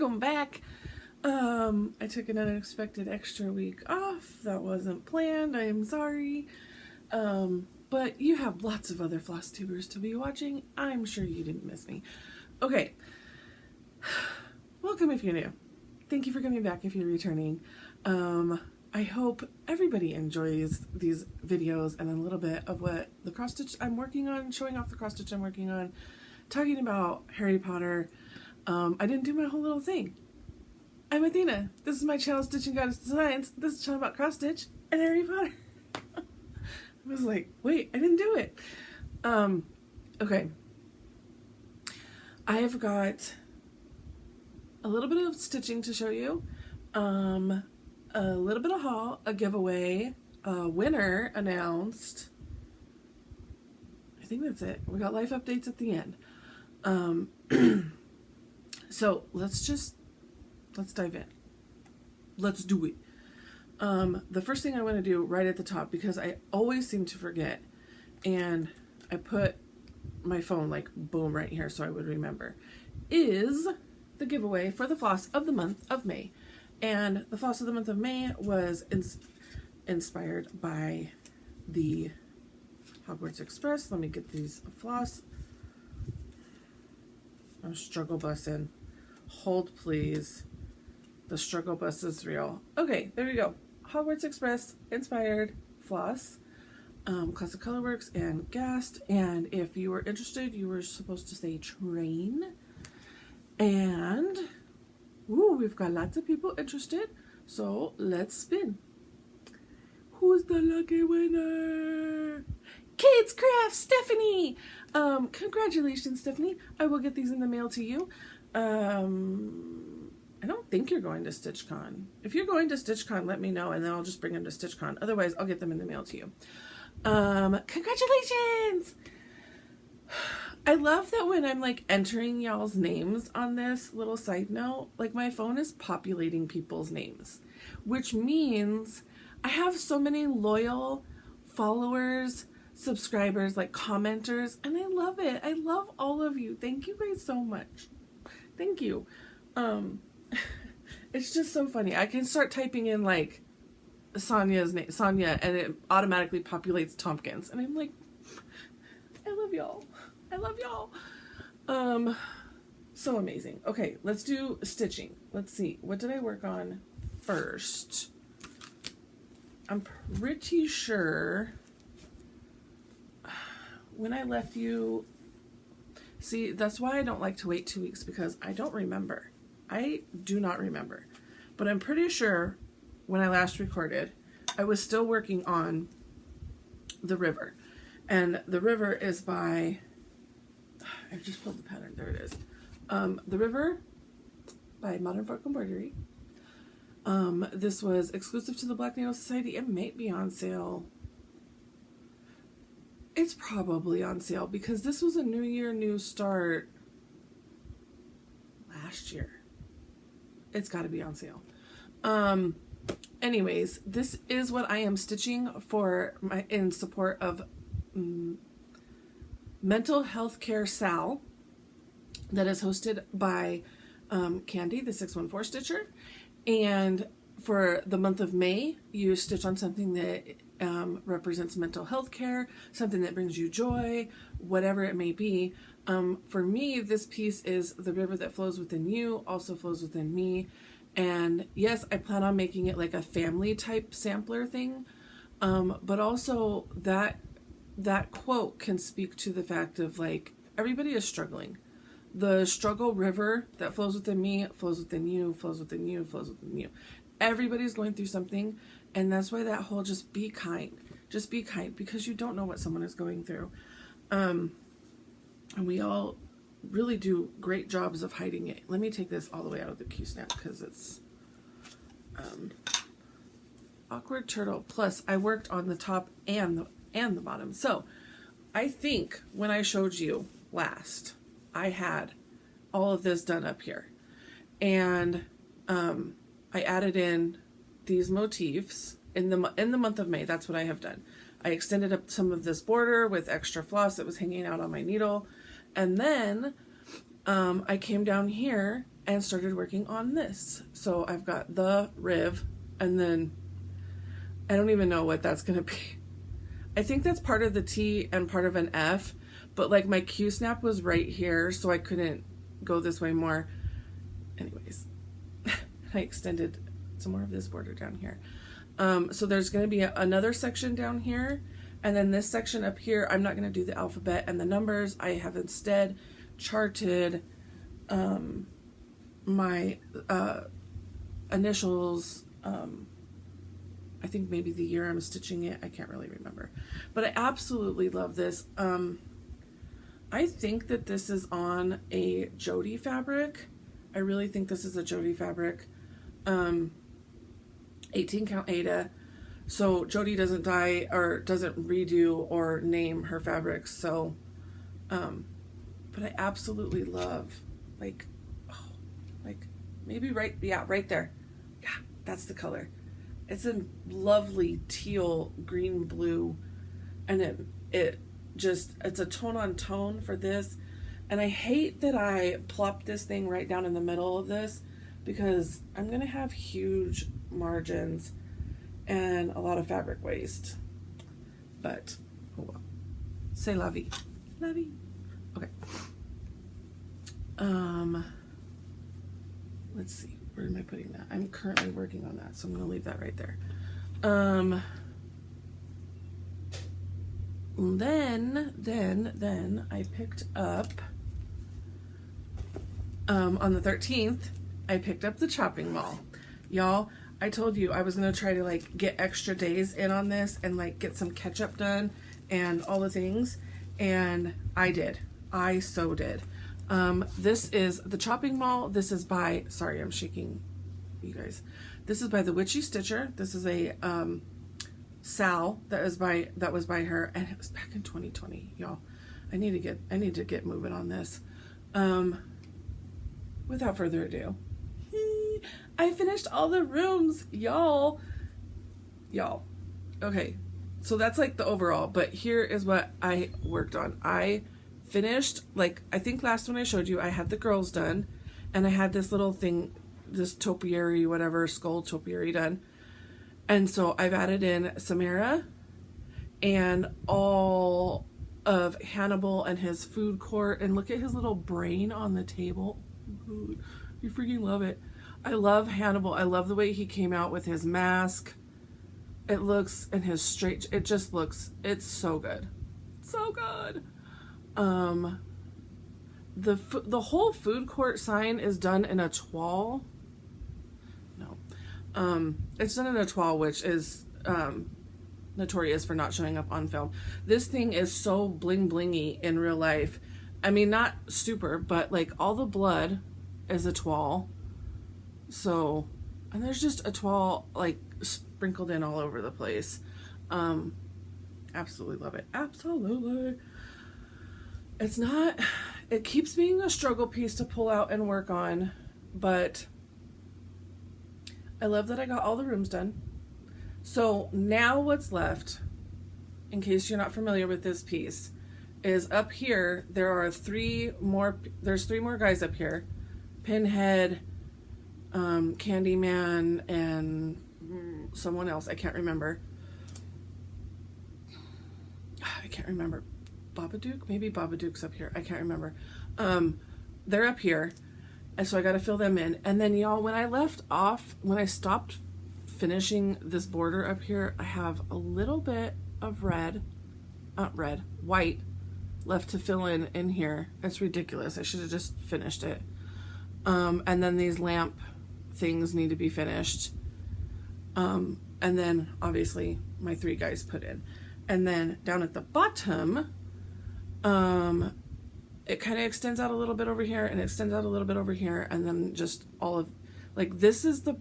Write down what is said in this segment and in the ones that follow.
welcome back. I took an unexpected extra week off. That wasn't planned. I am sorry. But you have lots of other Flosstubers to be watching. I'm sure you didn't miss me. Okay. Welcome if you're new. Thank you for coming back if you're returning. I hope everybody enjoys these videos and a little bit of what the cross stitch I'm working on, showing off the cross stitch I'm working on, talking about Harry Potter. I didn't do my whole little thing. I'm Athena. This is my channel, Stitching Goddess Designs. This is a channel about cross stitch and Harry Potter. I was like, wait, I didn't do it. Okay. I have got a little bit of stitching to show you. A little bit of haul, a giveaway, a winner announced. I think that's it. We got life updates at the end. So let's dive in. Let's do it. The first thing I want to do right at the top, because I always seem to forget, and I put my phone like boom right here so I would remember, is the giveaway for the floss of the month of May. And the floss of the month of May was inspired by the Hogwarts Express. Let me get these floss. I'm struggle bussing. Hold please. The struggle bus is real. Okay, there we go. Hogwarts Express inspired floss. Classic Colorworks and Gast. And if you were interested, you were supposed to say train. And ooh, we've got lots of people interested. So let's spin. Who's the lucky winner? Kids Craft Stephanie. Congratulations, Stephanie. I will get these in the mail to you. I don't think you're going to StitchCon. If you're going to StitchCon, let me know, and then I'll just bring them to StitchCon. Otherwise, I'll get them in the mail to you. Congratulations! I love that when I'm like entering y'all's names on this little side note, like my phone is populating people's names, which means I have so many loyal followers, subscribers, like commenters, and I love it. I love all of you. Thank you guys so much. Thank you. It's just so funny. I can start typing in like Sonia's name, Sonia, and it automatically populates Tompkins, and I'm like, I love y'all. I love y'all. So amazing. Okay, let's do stitching. Let's see. What did I work on first? I'm pretty sure when I left you, see, that's why I don't like to wait 2 weeks, because I don't remember. I do not remember. But I'm pretty sure when I last recorded, I was still working on The River. And The River is by, I just pulled the pattern, there it is. The River by Modern Folk Embroidery. This was exclusive to the Black Nail Society. It might be on sale. It's probably on sale because this was a New Year, New Start last year. It's got to be on sale. Anyways, this is what I am stitching for in support of Mental Health Care Sal, that is hosted by Candy, the 614 Stitcher. And for the month of May, you stitch on something that represents mental health care, something that brings you joy, whatever it may be. For me, this piece is The River That Flows Within You, also flows within me. And yes, I plan on making it like a family type sampler thing. But also that quote can speak to the fact of like, everybody is struggling. The struggle river that flows within me, flows within you, flows within you, flows within you. Everybody's going through something. And that's why that whole just be kind. Just be kind, because you don't know what someone is going through. And we all really do great jobs of hiding it. Let me take this all the way out of the Q-snap because it's awkward turtle. Plus, I worked on the top and the bottom. So, I think when I showed you last, I had all of this done up here. And I added in these motifs in the month of May. That's what I have done. I extended up some of this border with extra floss that was hanging out on my needle. And then I came down here and started working on this. So I've got the Riv, and then I don't even know what that's going to be. I think that's part of the T and part of an F, but like my Q snap was right here, so I couldn't go this way more. Anyways, I extended some more of this border down here. So there's going to be another section down here, and then this section up here, I'm not going to do the alphabet and the numbers. I have instead charted my initials. I think maybe the year I'm stitching it, I can't really remember, but I absolutely love this. I think that this is on a Jody fabric. I really think this is a Jody fabric. 18 count Aida. So Jody doesn't dye or doesn't redo or name her fabrics. So, but I absolutely love, like, oh, like maybe right, yeah, right there. Yeah, that's the color. It's a lovely teal, green, blue, and it just, it's a tone on tone for this. And I hate that I plopped this thing right down in the middle of this, because I'm going to have huge margins and a lot of fabric waste. But, oh well. C'est la vie. La vie. Okay. Let's see. Where am I putting that? I'm currently working on that, so I'm going to leave that right there. Then I picked up, on the 13th, I picked up the chopping mall. Y'all, I told you I was going to try to like get extra days in on this and like get some catch up done and all the things. And I did. I so did. This is the chopping mall. This is by, sorry, I'm shaking you guys. This is by the Witchy Stitcher. This is a, Sal that was by her, and it was back in 2020, y'all. I need to get moving on this. Without further ado, I finished all the rooms, y'all. Okay, so that's like the overall, but here is what I worked on. I finished, like, I think last one I showed you, I had the girls done, and I had this little thing, this topiary, whatever, skull topiary done. And so I've added in Samara and all of Hannibal and his food court, and look at his little brain on the table. You freaking love it. I love Hannibal. I love the way he came out with his mask. It looks, and his straight, it just looks, it's so good. So good. The whole food court sign is done in a toile. No. It's done in a toile, which is notorious for not showing up on film. This thing is so bling blingy in real life. I mean, not super, but like all the blood is a toile. So, and there's just a toile like sprinkled in all over the place. Absolutely love it. Absolutely. It's not, it keeps being a struggle piece to pull out and work on, but I love that I got all the rooms done. So now what's left, in case you're not familiar with this piece, is up here, there's three more guys up here. Pinhead, Candyman, and someone else. I can't remember. Babadook? Maybe Babadook's up here. I can't remember. They're up here. And so I got to fill them in. And then y'all, when I stopped finishing this border up here, I have a little bit of white left to fill in here. It's ridiculous. I should have just finished it. And then these lamp things need to be finished. And then obviously my three guys put in. And then down at the bottom, it kind of extends out a little bit over here and extends out a little bit over here, and then just all of, like, this is the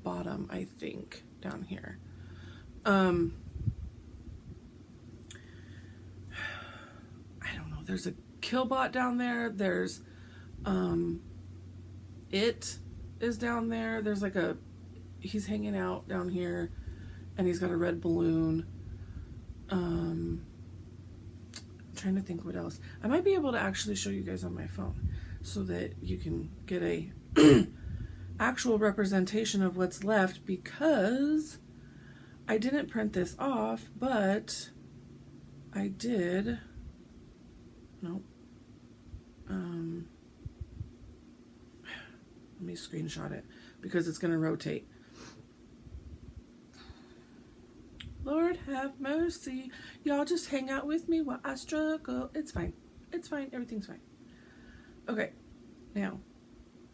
bottom, I think, down here. I don't know. There's a Killbot down there. There's, it is down there. There's like he's hanging out down here, and he's got a red balloon. I'm trying to think what else. I might be able to actually show you guys on my phone. so that you can get a actual representation of what's left, because I didn't print this off, but I did. Nope. Let me screenshot it because it's going to rotate. Lord have mercy. Y'all just hang out with me while I struggle. It's fine. It's fine. Everything's fine. Okay. Now,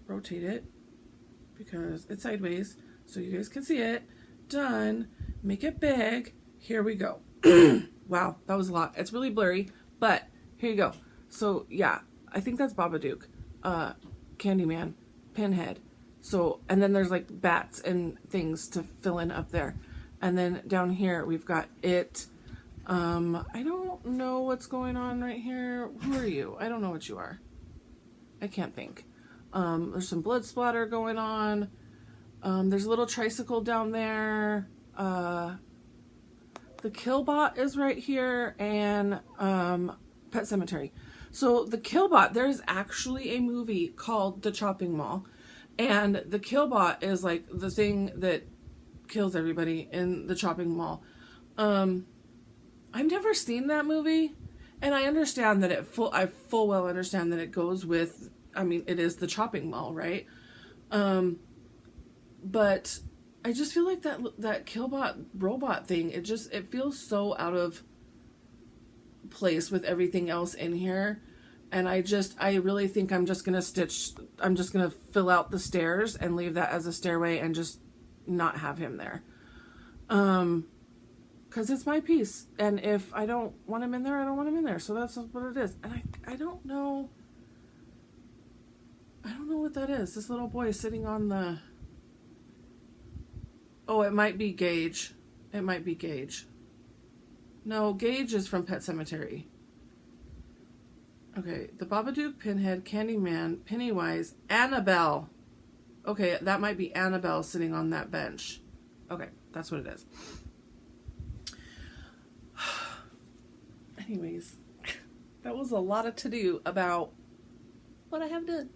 rotate it because it's sideways so you guys can see it. Done. Make it big. Here we go. Wow, that was a lot. It's really blurry, but here you go. So, yeah, I think that's Babadook. Candyman. Pinhead. So, and then there's like bats and things to fill in up there. And then down here we've got it. I don't know what's going on right here. Who are you? I don't know what you are. I can't think. There's some blood splatter going on. There's a little tricycle down there. The Killbot is right here, and Pet Cemetery. So the Killbot, there's actually a movie called The Chopping Mall, and the Killbot is like the thing that kills everybody in the chopping mall. I've never seen that movie, and I understand that I full well understand that it goes with, I mean, it is the chopping mall, right? But I just feel like that Killbot robot thing, it feels so out of place with everything else in here. And I really think I'm just going to fill out the stairs and leave that as a stairway and just not have him there. Because it's my piece. And if I don't want him in there, I don't want him in there. So that's what it is. And I don't know what that is. This little boy is sitting on the... Oh, it might be Gage. It might be Gage. No, Gage is from Pet Cemetery. Okay, the Babadook, Pinhead, Candyman, Pennywise, Annabelle. Okay, that might be Annabelle sitting on that bench. Okay, that's what it is. Anyways, that was a lot of to-do about what I have done.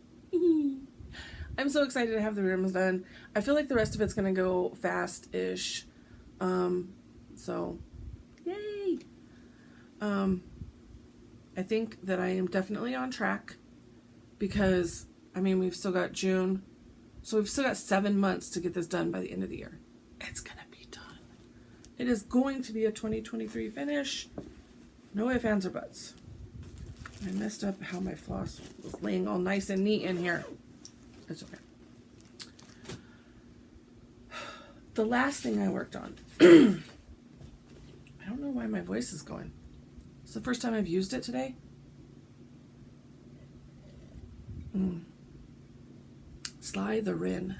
I'm so excited to have the rooms done. I feel like the rest of it's going to go fast-ish. So, yay! I think that I am definitely on track because, I mean, we've still got June. So we've still got 7 months to get this done by the end of the year. It's going to be done. It is going to be a 2023 finish. No ifs, ands, or buts. I messed up how my floss was laying all nice and neat in here. It's okay. The last thing I worked on. I don't know why my voice is going. It's the first time I've used it today. Sly the Wren.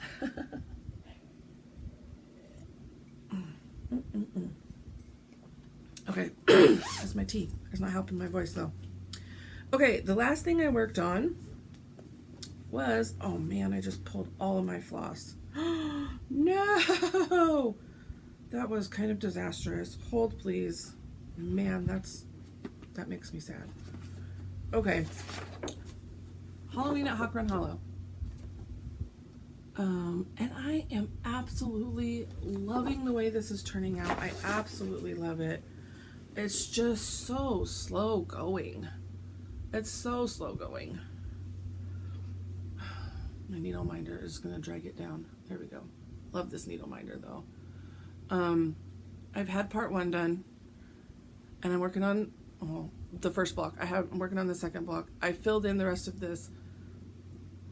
Okay, that's my tea. It's not helping my voice though. Okay, the last thing I worked on was, oh man, I just pulled all of my floss. No! That was kind of disastrous. Hold, please. Man, that makes me sad. Okay. Halloween at Hawk Run Hollow. And I am absolutely loving the way this is turning out. I absolutely love it. It's just so slow going. It's so slow going. My needle minder is going to drag it down. There we go. Love this needle minder though. I've had part 1 done, and I'm working on the first block. I'm working on the second block. I filled in the rest of this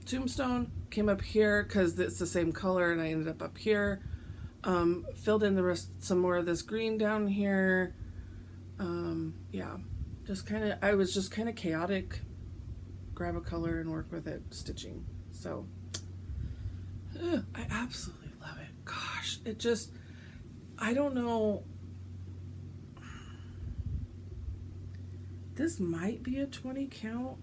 tombstone, came up here because it's the same color, and I ended up here. Filled in the rest, some more of this green down here. Yeah, I was just kind of chaotic. Grab a color and work with it, stitching. So, I absolutely love it. Gosh, it just, I don't know. This might be a 20 count,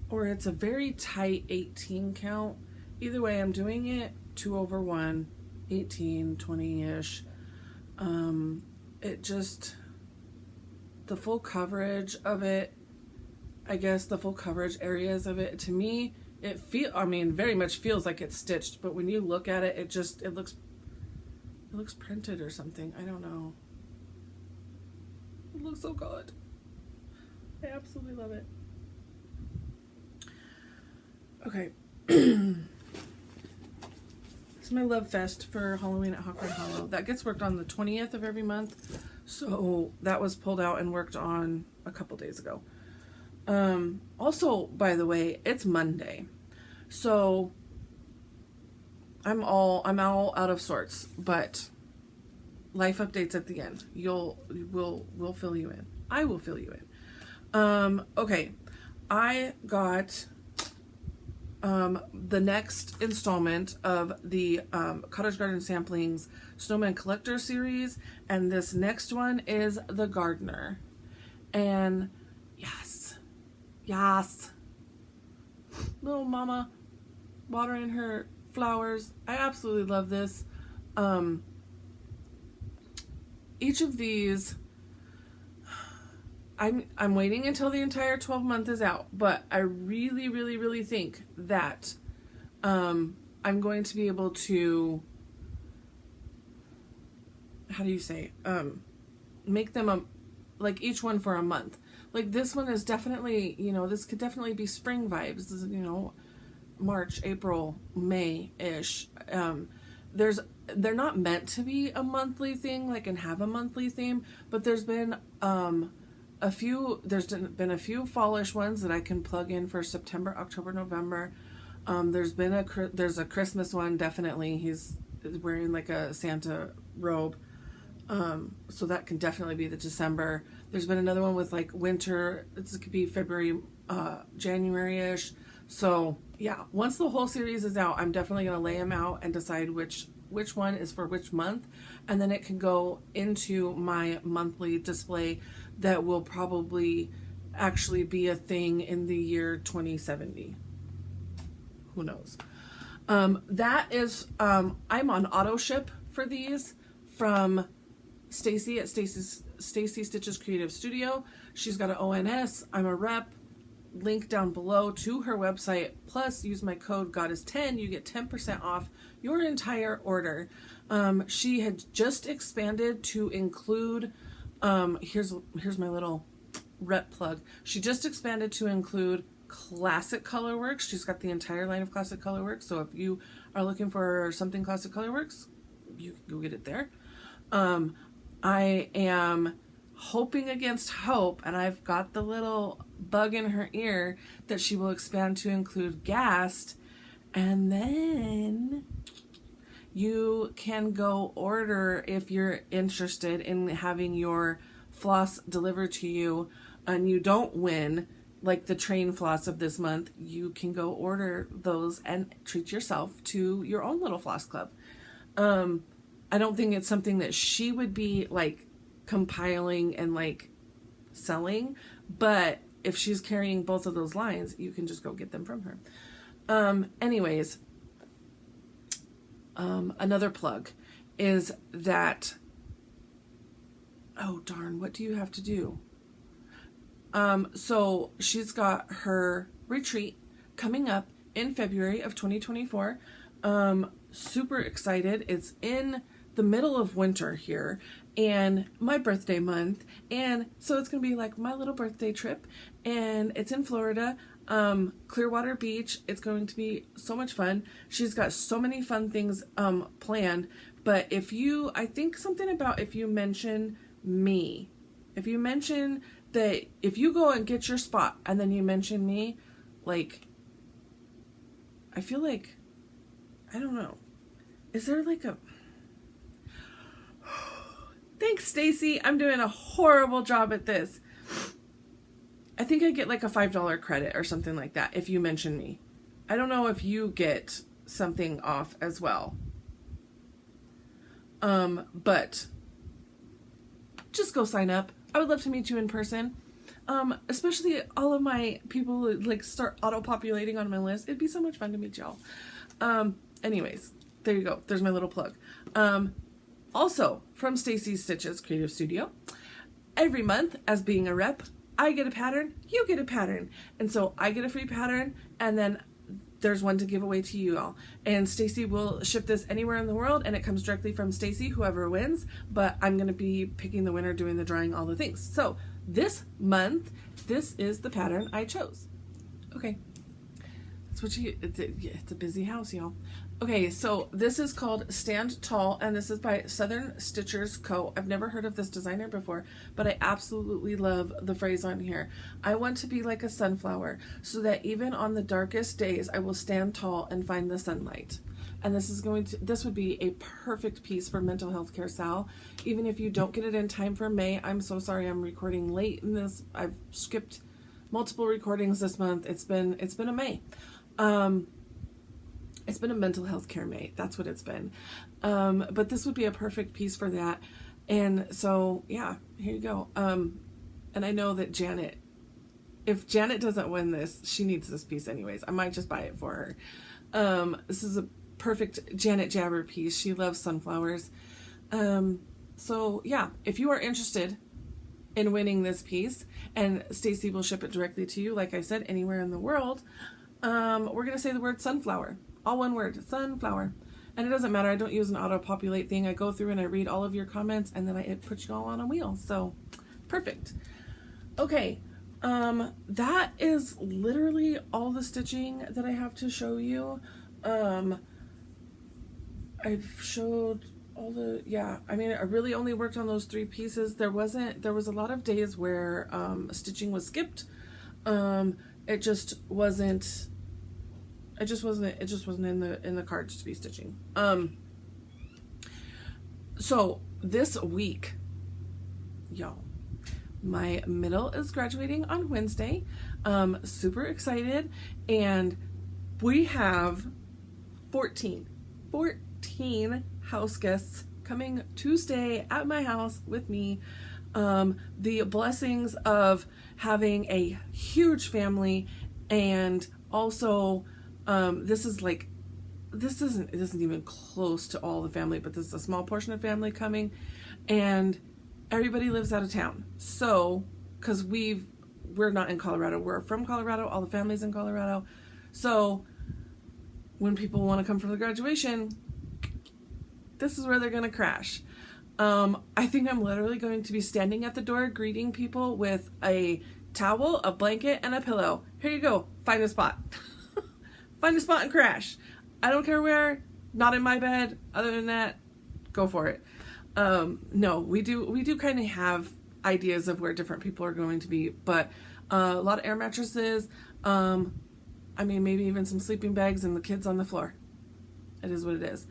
or it's a very tight 18 count. Either way, I'm doing it 2/1, 18, 20-ish. It just, the full coverage of it I guess, the full coverage areas of it. To me, very much feels like it's stitched, but when you look at it, it looks printed or something. I don't know. It looks so good. I absolutely love it. Okay. It's my love fest for Halloween at Hawkwood Hollow. That gets worked on the 20th of every month. So that was pulled out and worked on a couple days ago. Also, by the way, it's Monday. So I'm all out of sorts, but life updates at the end. We'll fill you in. I will fill you in. Okay. I got the next installment of the Cottage Garden Samplings Snowman Collector series, and this next one is The Gardener. And yes, little mama watering her flowers. I absolutely love this. Each of these, I'm waiting until the entire 12 month is out, but I really, really, really think that I'm going to be able to, how do you say, make them like each one for a month. Like this one is definitely, this could definitely be spring vibes. This is, March, April, May-ish. They're not meant to be a monthly thing, like, and have a monthly theme, but there's been a few fallish ones that I can plug in for September, October, November. There's a Christmas one, definitely. He's wearing like a Santa robe. So that can definitely be the December. There's been another one with like winter. This could be February, January-ish. So yeah, once the whole series is out, I'm definitely going to lay them out and decide which one is for which month. And then it can go into my monthly display that will probably actually be a thing in the year 2070. Who knows? That is, I'm on auto ship for these from Stacie at Stacie Stitches Creative Studio. She's got an ONS. I'm a rep. Link down below to her website. Plus, use my code Goddess10. You get 10% off your entire order. She had just expanded to include. Here's my little rep plug. She just expanded to include classic colorworks. She's got the entire line of classic colorworks. So if you are looking for something classic colorworks, you can go get it there. I am hoping against hope, and I've got the little bug in her ear that she will expand to include Gast, and then you can go order if you're interested in having your floss delivered to you and you don't win like the train floss of this month. You can go order those and treat yourself to your own little floss club. I don't think it's something that she would be like compiling and like selling, but if she's carrying both of those lines, you can just go get them from her. Anyways, another plug is that, oh darn, what do you have to do? So she's got her retreat coming up in February of 2024. Super excited. It's in the middle of winter here and my birthday month, and so it's gonna be like my little birthday trip, and it's in Florida, Clearwater Beach. It's going to be so much fun. She's got so many fun things planned, but if you mention me, if you mention that, if you go and get your spot and then you mention me, like, I feel like, I don't know, is there like a, thanks Stacie, I'm doing a horrible job at this. I think I get like a $5 credit or something like that if you mention me. I don't know if you get something off as well. But just go sign up. I would love to meet you in person. Especially all of my people who like start auto-populating on my list. It'd be so much fun to meet y'all. Anyways, there you go. There's my little plug. Also, from Stacie Stitches Creative Studio, every month, as being a rep, I get a pattern, you get a pattern. And so I get a free pattern, and then there's one to give away to you all. And Stacie will ship this anywhere in the world, and it comes directly from Stacie, whoever wins. But I'm going to be picking the winner, doing the drawing, all the things. So this month, this is the pattern I chose. Okay. That's what it's a busy house, y'all. Okay, so this is called Stand Tall, and this is by Southern Stitchers Co. I've never heard of this designer before, but I absolutely love the phrase on here. I want to be like a sunflower, so that even on the darkest days, I will stand tall and find the sunlight. And this would be a perfect piece for Mental Health Care Sal. Even if you don't get it in time for May, I'm so sorry I'm recording late in this. I've skipped multiple recordings this month. It's been a May. It's been a mental health care May. That's what it's been. But this would be a perfect piece for that. And so, yeah, here you go. And I know that if Janet doesn't win this, she needs this piece anyways. I might just buy it for her. This is a perfect Janet Jabber piece. She loves sunflowers. So yeah, if you are interested in winning this piece, and Stacie will ship it directly to you, like I said, anywhere in the world, we're going to say the word sunflower. All one word, sunflower. And it doesn't matter. I don't use an auto-populate thing. I go through and I read all of your comments, and then it puts you all on a wheel. So, perfect. Okay. That is literally all the stitching that I have to show you. I've showed all the, I mean, I really only worked on those 3 pieces. There was a lot of days where stitching was skipped. It just wasn't in the cards to be stitching. So this week, y'all, my middle is graduating on Wednesday. Super excited. And we have 14 house guests coming to stay at my house with me. The blessings of having a huge family, and also this isn't even close to all the family, but this is a small portion of family coming, and everybody lives out of town. So, because we're not in Colorado, we're from Colorado, all the family's in Colorado. So when people want to come for the graduation, this is where they're going to crash. I think I'm literally going to be standing at the door greeting people with a towel, a blanket, and a pillow. Here you go. Find a spot. Find a spot and crash. I don't care where. Not in my bed. Other than that, go for it. No, we do kind of have ideas of where different people are going to be, but a lot of air mattresses. I mean, maybe even some sleeping bags and the kids on the floor. It is what it is.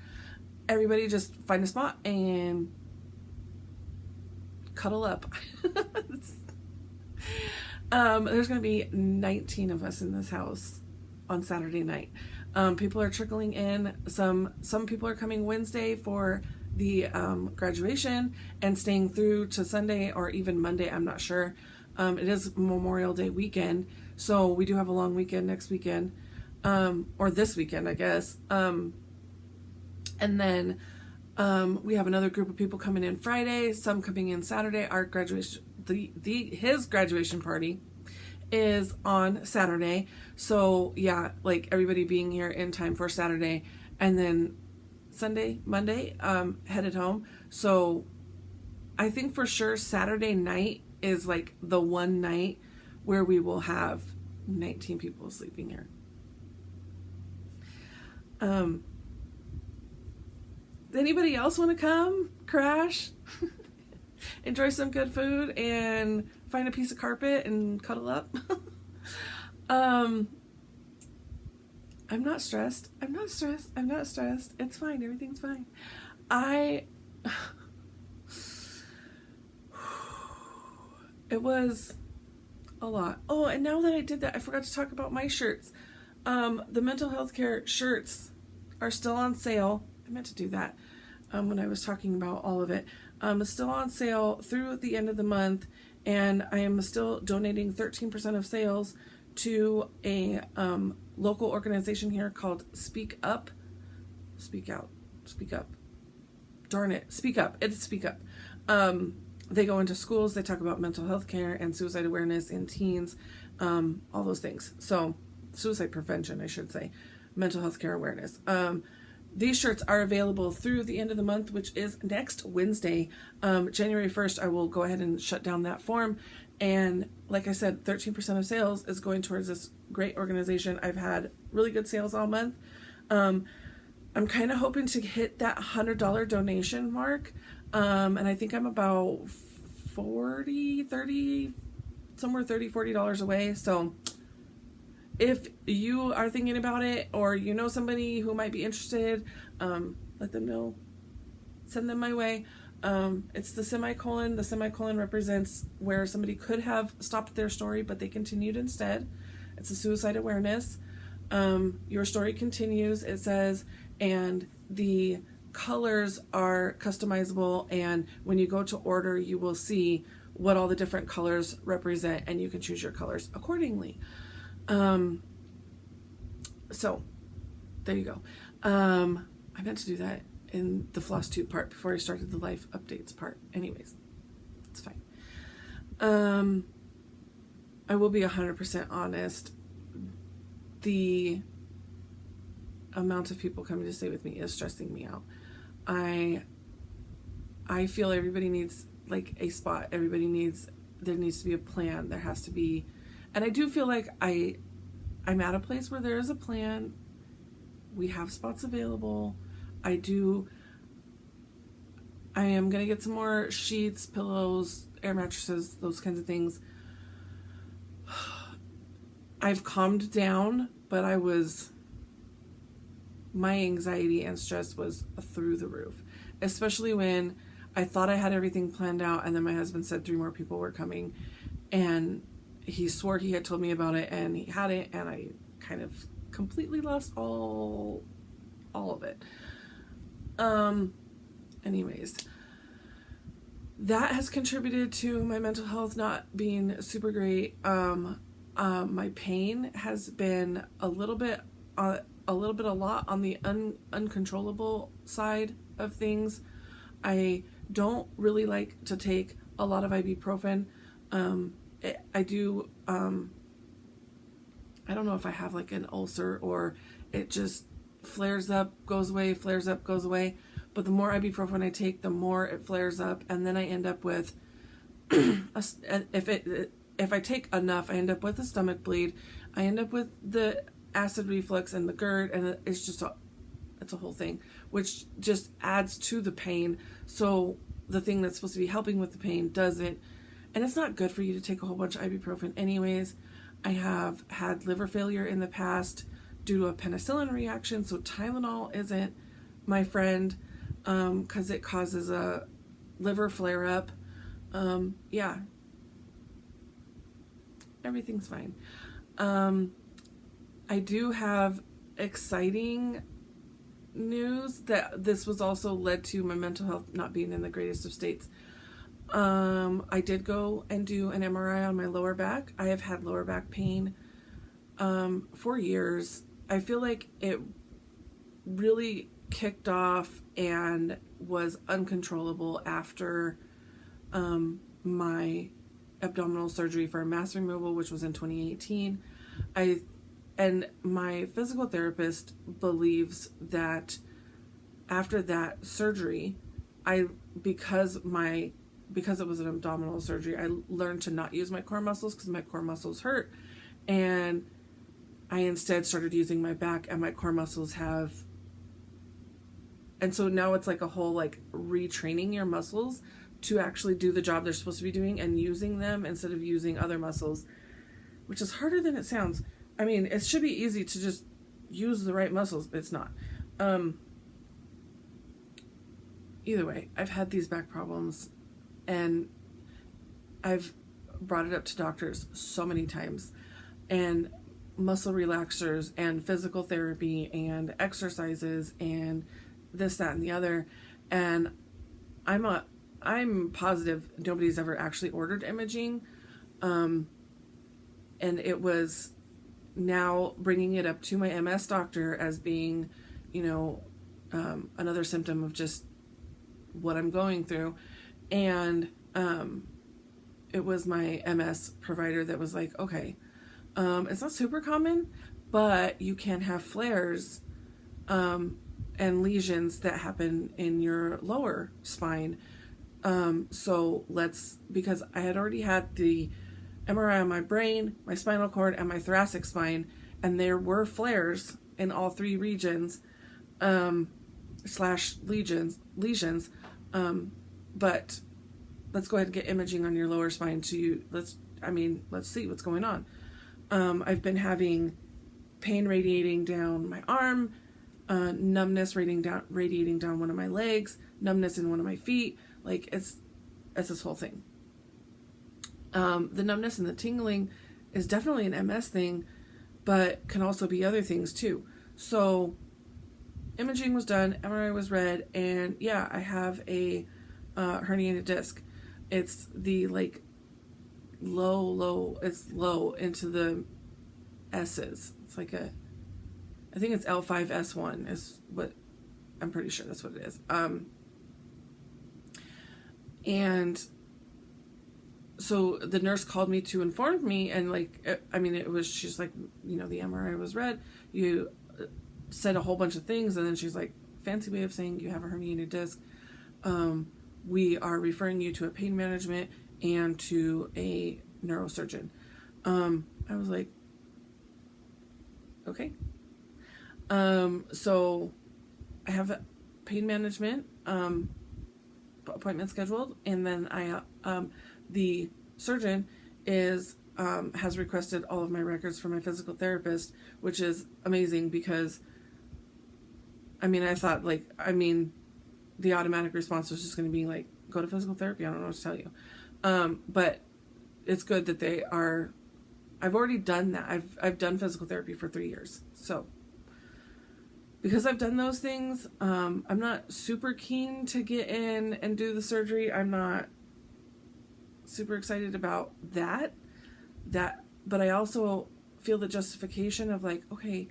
Everybody just find a spot and cuddle up. There's going to be 19 of us in this house on Saturday night. People are trickling in. Some people are coming Wednesday for the graduation and staying through to Sunday or even Monday. I'm not sure. It is Memorial Day weekend, so we do have a long weekend next weekend, or this weekend, I guess. And then we have another group of people coming in Friday, some coming in Saturday. Our graduation, his graduation party is on Saturday. So yeah, like everybody being here in time for Saturday, and then Monday, headed home. So I think for sure Saturday night is like the one night where we will have 19 people sleeping here. Anybody else want to come crash, enjoy some good food, and find a piece of carpet and cuddle up? I'm not stressed. It's fine. Everything's fine. It was a lot. Oh, and now that I did that, I forgot to talk about my shirts. The mental health care shirts are still on sale. I meant to do that when I was talking about all of it. It's still on sale through the end of the month, and I am still donating 13% of sales to a local organization here called Speak Up. Speak Out. Speak Up. Darn it. Speak Up. It's Speak Up. they go into schools, they talk about mental health care and suicide awareness in teens, all those things. So suicide prevention, I should say, mental health care awareness. These shirts are available through the end of the month, which is next Wednesday. January 1st, I will go ahead and shut down that form. And like I said, 13% of sales is going towards this great organization. I've had really good sales all month. I'm kind of hoping to hit that $100 donation mark. And I think I'm about $40, $40 away. So if you are thinking about it, or you know somebody who might be interested, let them know. Send them my way. It's the semicolon. The semicolon represents where somebody could have stopped their story, but they continued instead. It's a suicide awareness. Your story continues, it says, and the colors are customizable, and when you go to order, you will see what all the different colors represent, and you can choose your colors accordingly. So there you go. I meant to do that in the Flosstube part before I started the life updates part. Anyways, it's fine. I will be 100% honest. The amount of people coming to stay with me is stressing me out. I feel everybody needs like a spot. There needs to be a plan. There has to be, and I do feel like I'm at a place where there is a plan. We have spots available. I am going to get some more sheets, pillows, air mattresses, those kinds of things. I've calmed down, but my anxiety and stress was through the roof, especially when I thought I had everything planned out, and then my husband said 3 more people were coming, and he swore he had told me about it, and he hadn't, and I kind of completely lost all of it. Anyways, that has contributed to my mental health not being super great. My pain has been a lot on the uncontrollable side of things. I don't really like to take a lot of ibuprofen. I do, I don't know if I have like an ulcer or it just flares up, goes away, flares up, goes away. But the more ibuprofen I take, the more it flares up, and then I end up with, if I take enough, I end up with a stomach bleed. I end up with the acid reflux and the GERD, and it's just it's a whole thing, which just adds to the pain. So the thing that's supposed to be helping with the pain doesn't, and it's not good for you to take a whole bunch of ibuprofen anyways. I have had liver failure in the past due to a penicillin reaction, so Tylenol isn't my friend, because it causes a liver flare-up. Yeah, everything's fine. I do have exciting news that this was also led to my mental health not being in the greatest of states. I did go and do an MRI on my lower back. I have had lower back pain for years. I feel like it really kicked off and was uncontrollable after my abdominal surgery for mass removal, which was in 2018. And my physical therapist believes that after that surgery, because it was an abdominal surgery, I learned to not use my core muscles because my core muscles hurt, and I instead started using my back, and my core muscles have, and so now it's like a whole like retraining your muscles to actually do the job they're supposed to be doing and using them instead of using other muscles, which is harder than it sounds. I mean, it should be easy to just use the right muscles, but it's not. Either way, I've had these back problems, and I've brought it up to doctors so many times, and muscle relaxers and physical therapy and exercises and this, that, and the other. And I'm positive nobody's ever actually ordered imaging. And it was now bringing it up to my MS doctor as being, another symptom of just what I'm going through. And it was my MS provider that was like, okay, it's not super common, but you can have flares and lesions that happen in your lower spine. So because I had already had the MRI on my brain, my spinal cord, and my thoracic spine, and there were flares in all three regions, / lesions. But let's go ahead and get imaging on your lower spine let's see what's going on. I've been having pain radiating down my arm, numbness radiating down one of my legs, numbness in one of my feet. Like it's this whole thing. The numbness and the tingling is definitely an MS thing, but can also be other things too. So imaging was done, MRI was read, and yeah, I have a herniated disc. It's the like low into the S's. It's like I think it's L5S1 is what, I'm pretty sure that's what it is. And so the nurse called me to inform me, and she's like, the MRI was read, you said a whole bunch of things, and then she's like, fancy way of saying you have a herniated disc. We are referring you to a pain management and to a neurosurgeon. I was like, okay. So I have a pain management appointment scheduled, and then the surgeon has requested all of my records from my physical therapist, which is amazing because I thought the automatic response was just going to be like, go to physical therapy. I don't know what to tell you. But it's good that I've already done that. I've done physical therapy for 3 years. So because I've done those things, I'm not super keen to get in and do the surgery. I'm not super excited about that, but I also feel the justification of like, okay,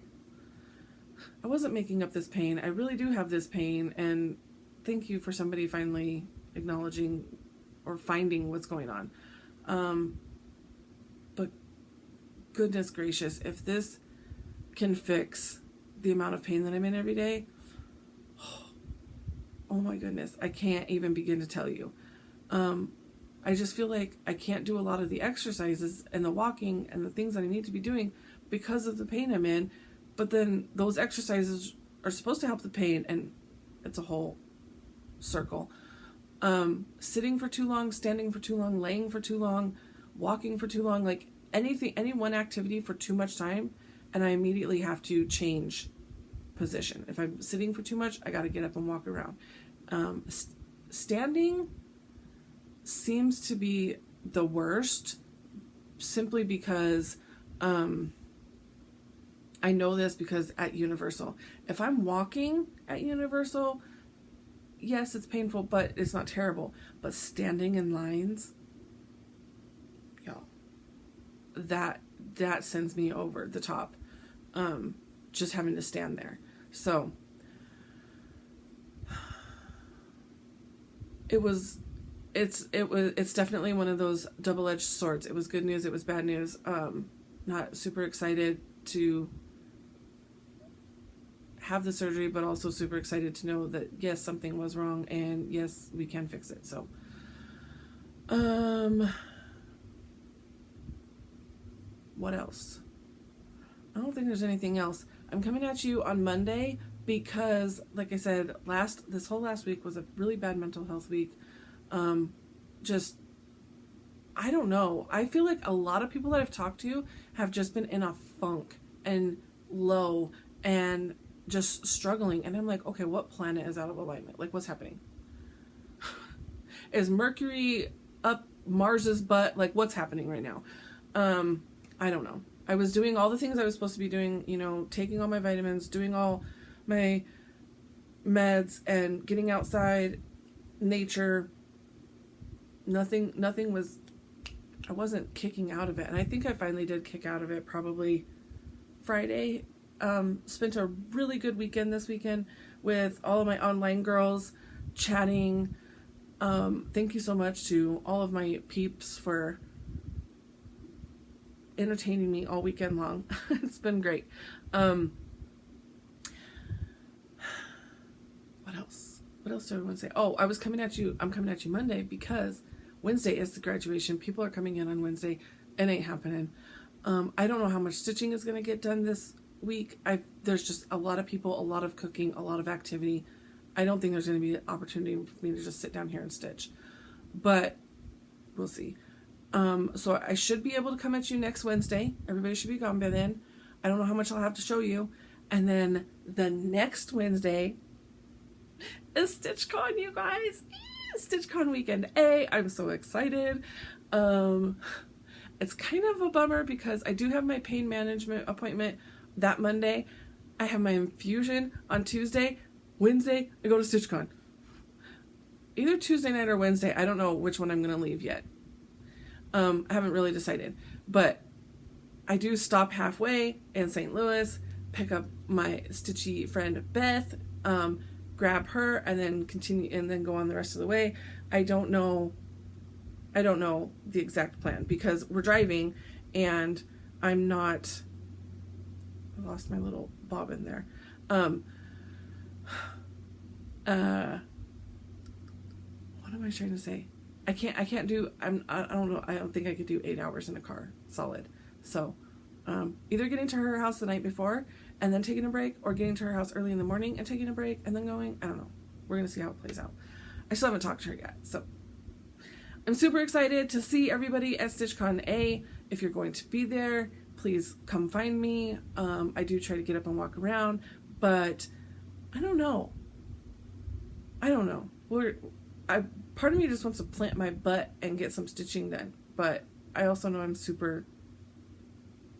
I wasn't making up this pain. I really do have this pain, and thank you for somebody finally acknowledging or finding what's going on. But goodness gracious, if this can fix the amount of pain that I'm in every day, oh my goodness, I can't even begin to tell you. I just feel like I can't do a lot of the exercises and the walking and the things that I need to be doing because of the pain I'm in. But then those exercises are supposed to help the pain, and it's a whole circle. Sitting for too long, standing for too long, laying for too long, walking for too long, like any one activity for too much time, and I immediately have to change position. If I'm sitting for too much, I got to get up and walk around. Standing seems to be the worst, simply because I know this because at Universal, if I'm walking at Universal, yes, it's painful, but it's not terrible. But standing in lines, y'all, that sends me over the top. Just having to stand there. So it's definitely one of those double-edged swords. It was good news, it was bad news. Not super excited to have the surgery, but also super excited to know that yes, something was wrong, and yes, we can fix it. So what else? I don't think there's anything else. I'm coming at you on Monday because, like I said, this whole last week was a really bad mental health week. I don't know. I feel like a lot of people that I've talked to have just been in a funk and low and just struggling. And I'm like, okay, what planet is out of alignment? Like, what's happening? Is Mercury up Mars's butt? Like, what's happening right now? I don't know. I was doing all the things I was supposed to be doing, taking all my vitamins, doing all my meds, and getting outside, nature. Nothing was, I wasn't kicking out of it. And I think I finally did kick out of it probably Friday. Spent a really good weekend this weekend with all of my online girls, chatting, Thank you so much to all of my peeps for entertaining me all weekend long. It's been great. What else? What else do I want to say? Oh, I'm coming at you Monday because Wednesday is the graduation. People are coming in on Wednesday. It ain't happening. I don't know how much stitching is going to get done this week. There's just a lot of people, a lot of cooking, a lot of activity. I don't think there's going to be an opportunity for me to just sit down here and stitch, but we'll see. So I should be able to come at you next Wednesday. Everybody should be gone by then. I don't know how much I'll have to show you. And then the next Wednesday is StitchCon, you guys. StitchCon weekend A. I'm so excited. It's kind of a bummer because I do have my pain management appointment that Monday. I have my infusion on Tuesday. Wednesday, I go to StitchCon. Either Tuesday night or Wednesday. I don't know which one I'm going to leave yet. I haven't really decided. But I do stop halfway in St. Louis, pick up my stitchy friend Beth, grab her, and then continue, and then go on the rest of the way. I don't know the exact plan because we're driving and I'm not, I lost my little bobbin there. What am I trying to say? I can't do, I don't know, I don't think I could do 8 hours in a car solid. So, either getting to her house the night before and then taking a break, or getting to her house early in the morning and taking a break and then going, I don't know. We're going to see how it plays out. I still haven't talked to her yet. So, I'm super excited to see everybody at StitchCon A. If you're going to be there, please come find me. I do try to get up and walk around, but I don't know. Part of me just wants to plant my butt and get some stitching done, but I also know I'm super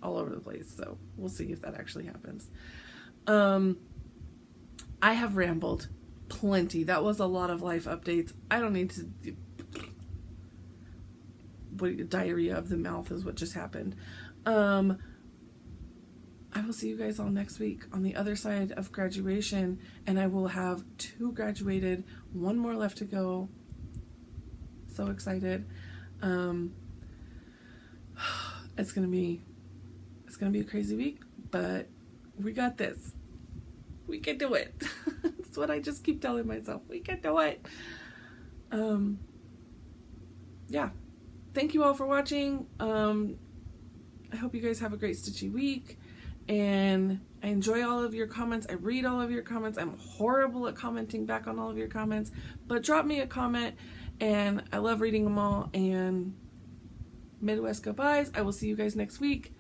all over the place, so we'll see if that actually happens. I have rambled plenty. That was a lot of life updates. I don't need to... diarrhea of the mouth is what just happened. I will see you guys all next week on the other side of graduation, and I will have 2 graduated, 1 more left to go. So excited. It's gonna be a crazy week, but we got this. We can do it. That's what I just keep telling myself. We can do it. Yeah. Thank you all for watching. I hope you guys have a great stitchy week, and I enjoy all of your comments. I read all of your comments. I'm horrible at commenting back on all of your comments, but drop me a comment, and I love reading them all. And Midwest goodbyes. I will see you guys next week.